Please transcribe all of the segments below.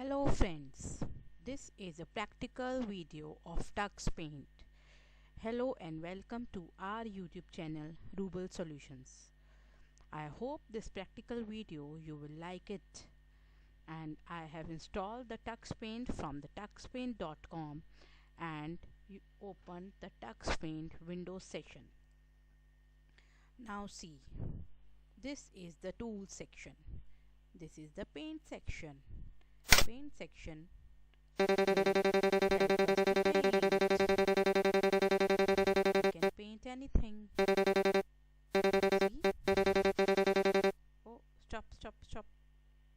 Hello friends, this is a practical video of Tux Paint. Hello and welcome to our YouTube channel Ruble Solutions. I hope this practical video you will like it, and I have installed the Tux Paint from the tuxpaint.com and you open the Tux Paint Windows session. Now see, this is the tools section. This is the paint section. Paint section will help us to paint. We can paint anything. See? Oh, stop.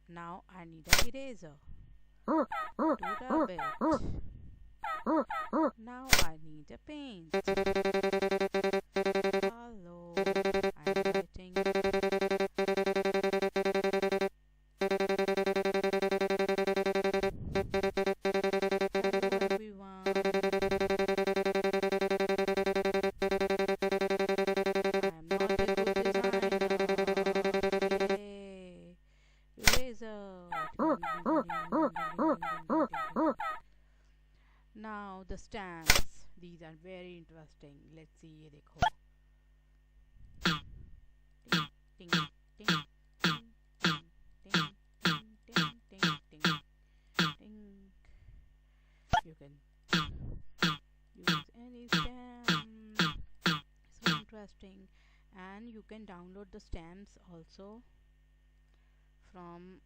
Now I need an eraser. To rub it. Now I need a paint. Hello, I'm writing. Now the stamps, these are very interesting. Let's see, ये देखो. Ting, ting, ting, ting, ting, ting, ting, ting, ting, ting, ting. You can use any stamp. So interesting, and you can download the stamps also from.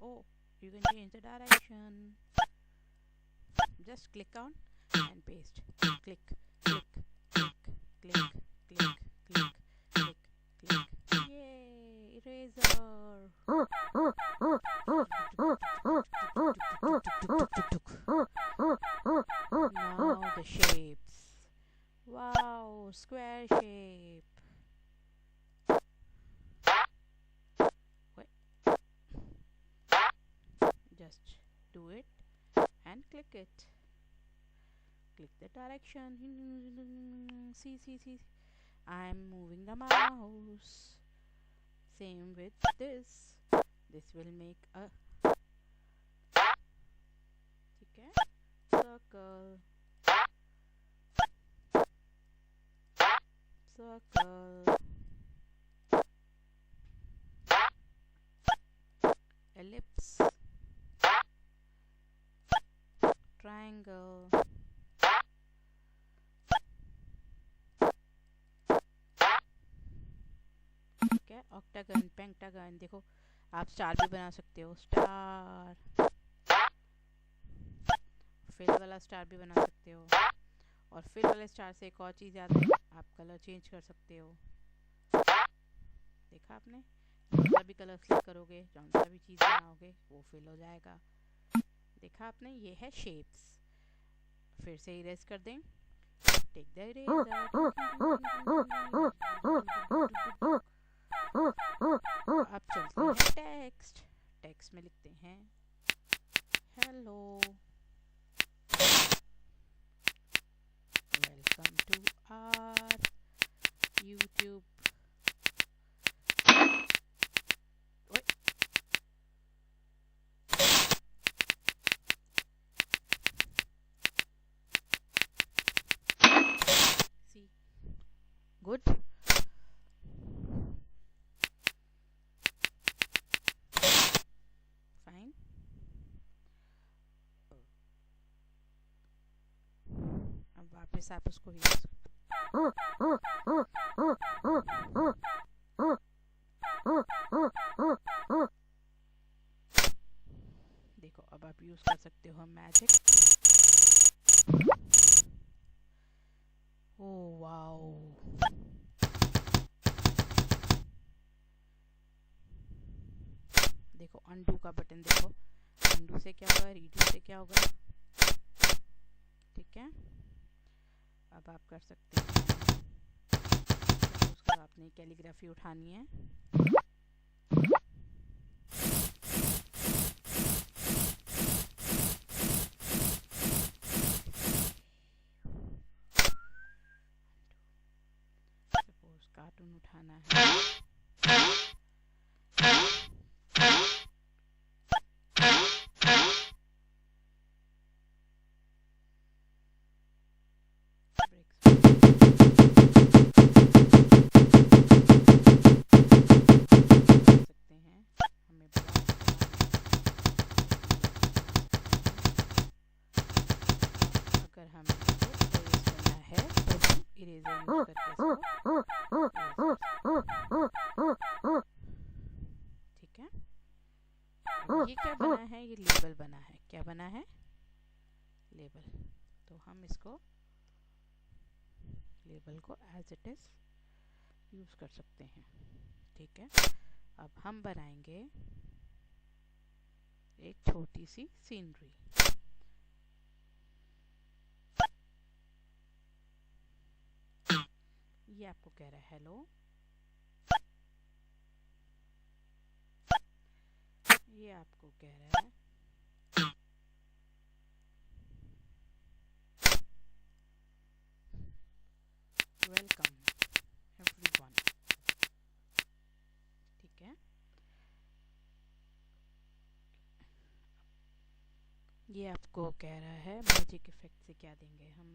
Oh, you can change the direction. Just click on and paste. Click, click, click, click, click, click, click, click. Yay! Eraser. Now the shapes. Wow, square shape. Just do it and click it. Click the direction. See. I'm moving the mouse. Same with this. This will make a circle. Ellipse. Triangle. ठीक है, octagon, pentagon. देखो आप star भी बना सकते हो. Star, fill वाला star भी बना सकते हो. और फिल वाले स्टार से एक और चीज़ याद है, आप कलर चेंज कर सकते हो. देखा आपने, जौन सा भी कलर क्लिक करोगे, जौन सा भी चीज़ बनाओगे वो फिल हो जाएगा. देखा आपने, ये है शेप्स. फिर से इरेज कर दें. Take the eraser. अब चलते हैं टेक्स्ट. टेक्स्ट में लिखते हैं hello, welcome to our YouTube. Good. Fine. अब वापस आप उसको देखो, अब आप यूज कर सकते हो मैजिक. ओह वाओ, देखो अनडू का बटन. देखो अनडू से क्या होगा, रीडू से क्या होगा. ठीक है, अब आप कर सकते हैं. उसको आपने कैलीग्राफी उठानी है. कार्टून उठाना है. ये क्या बना है? ये लेबल बना है। क्या बना है? लेबल। तो हम इसको लेबल को एज इट इज यूज कर सकते हैं। ठीक है, अब हम बनाएंगे एक छोटी सी सीनरी। ये आपको कह रहा है हेलो, ये आपको कह रहा है वेलकम एवरीवन। ठीक है, ये आपको कह रहा है मैजिक इफेक्ट से क्या देंगे हम।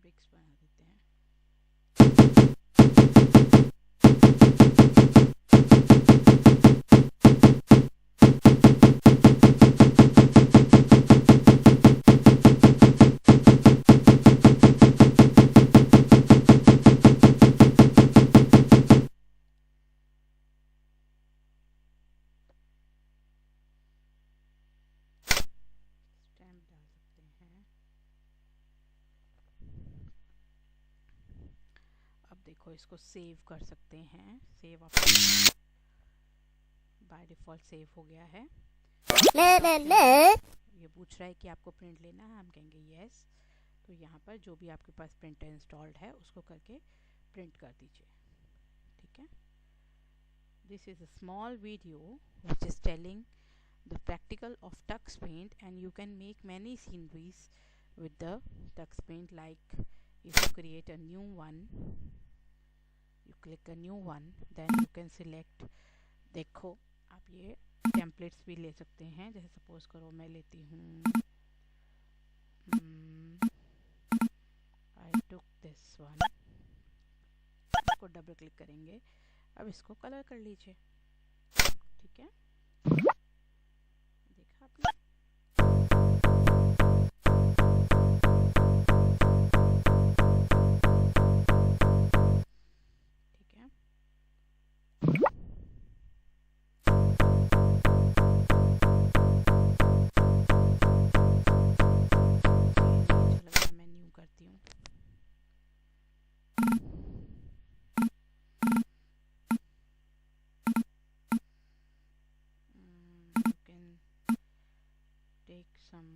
ब्रिक्स बना देते हैं। स्टैम्प डाल सकते हैं। अब देखो, इसको सेव कर सकते हैं। सेव आप बाय डिफ़ॉल्ट सेव हो गया है। ये पूछ रहा है कि आपको प्रिंट लेना है, हम कहेंगे यस। तो यहाँ पर जो भी आपके पास प्रिंटर इंस्टॉल्ड है उसको करके प्रिंट कर दीजिए। ठीक है, this is a small video which is telling the practical of Tux Paint, and you can make many sceneries with the Tux Paint. Like if you create a new one, you click a new one, then you can select, देखो आप ये templates भी ले सकते हैं। जैसे suppose करो मैं लेती हूँ आई टुक दिस वन, इसको डबल क्लिक करेंगे। अब इसको कलर कर लीजिए। ठीक है, देखा आपने। ठीक है, मैं न्यू करती हूँ। You can take some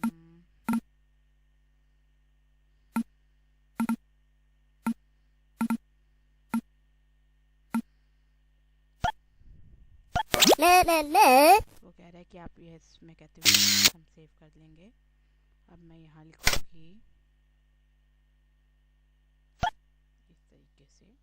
वो कह रहा है कि आप ये, मैं कहती हूँ हम सेव कर लेंगे। अब मैं यहाँ लिखूँगी इस तरीके से।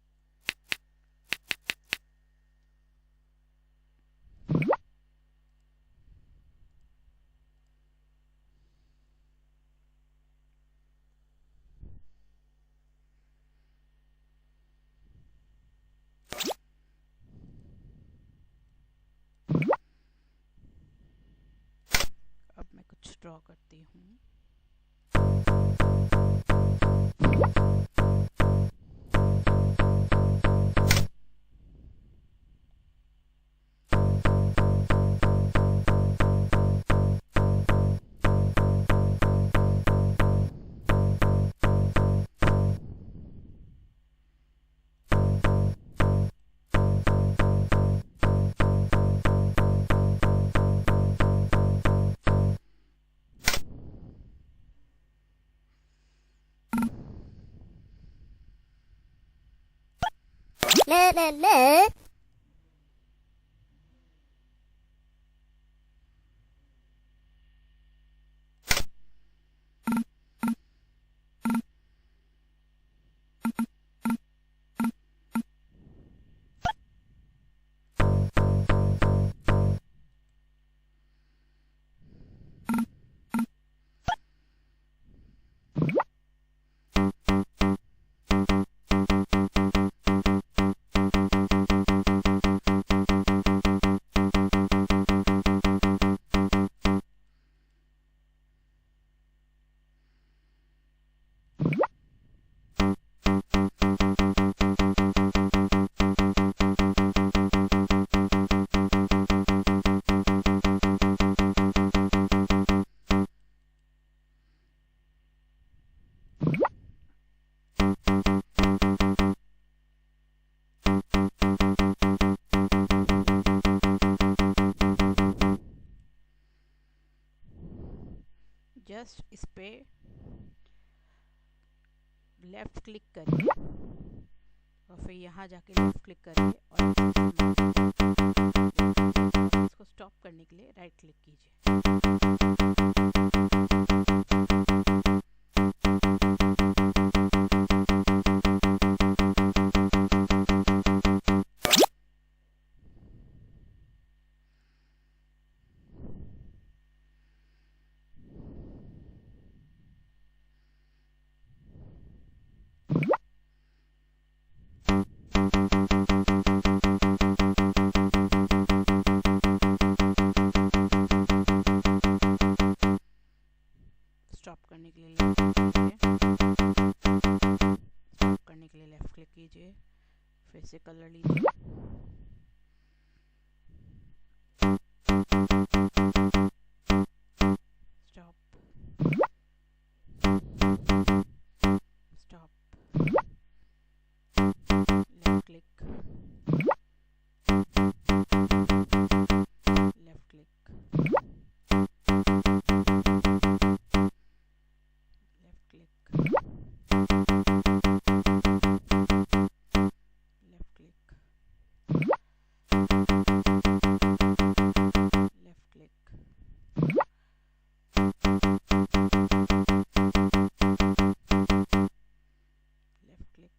अब मैं कुछ ड्रॉ करती हूँ। जस्ट इस पे लेफ्ट क्लिक करिए और फिर यहाँ जाके लेफ्ट क्लिक करिए और इसको स्टॉप करने के लिए राइट क्लिक कीजिए। स्टॉप करने के लिए लेफ्ट क्लिक कीजिए, फिर से कलर लीजिए, stop stop, left click, left click, left click, left click, left click, left click,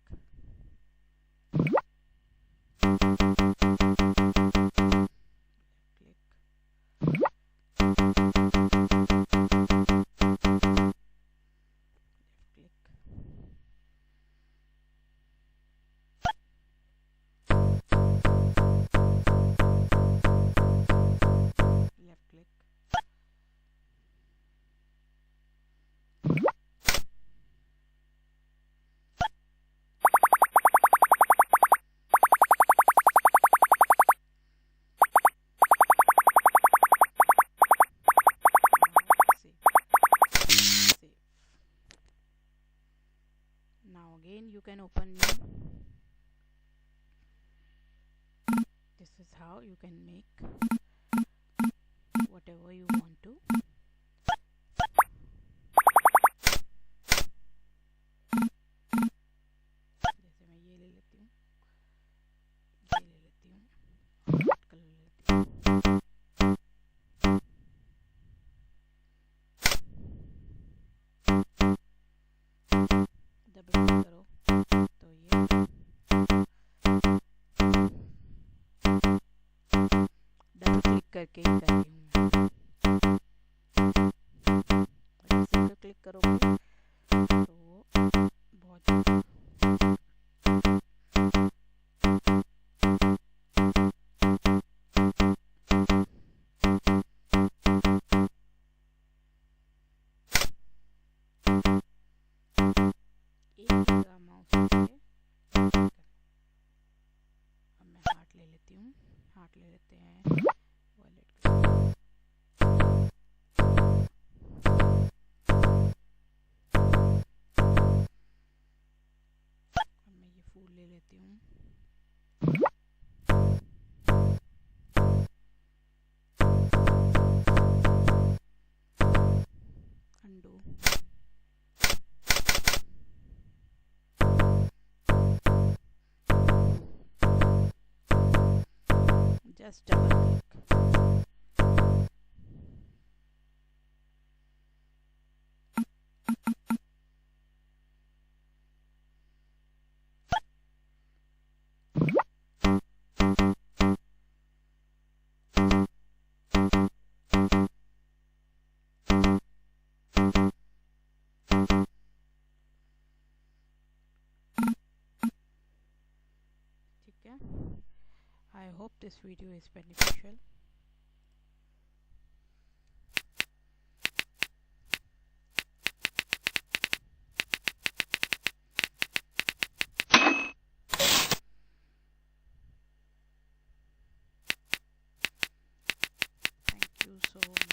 now again you can open new. This is how you can make whatever you want to. जैसे मैं ये ले लेती हूँ, ये ले लेती हूँ, रेड कलर ले लेती हूँ, डबल क्लिक करो तो ये डबल क्लिक करके ही कर रही हूँ मैं। सिंगल क्लिक करोगे तो वो बहुत एक जगह माउस लेके अब मैं हार्ट ले लेती हूँ, हार्ट ले लेते हैं, वॉलेट अब मैं ये फूल ले लेती हूँ, अंडू, just double click, ठीक है। I hope this video is beneficial. Thank you so much.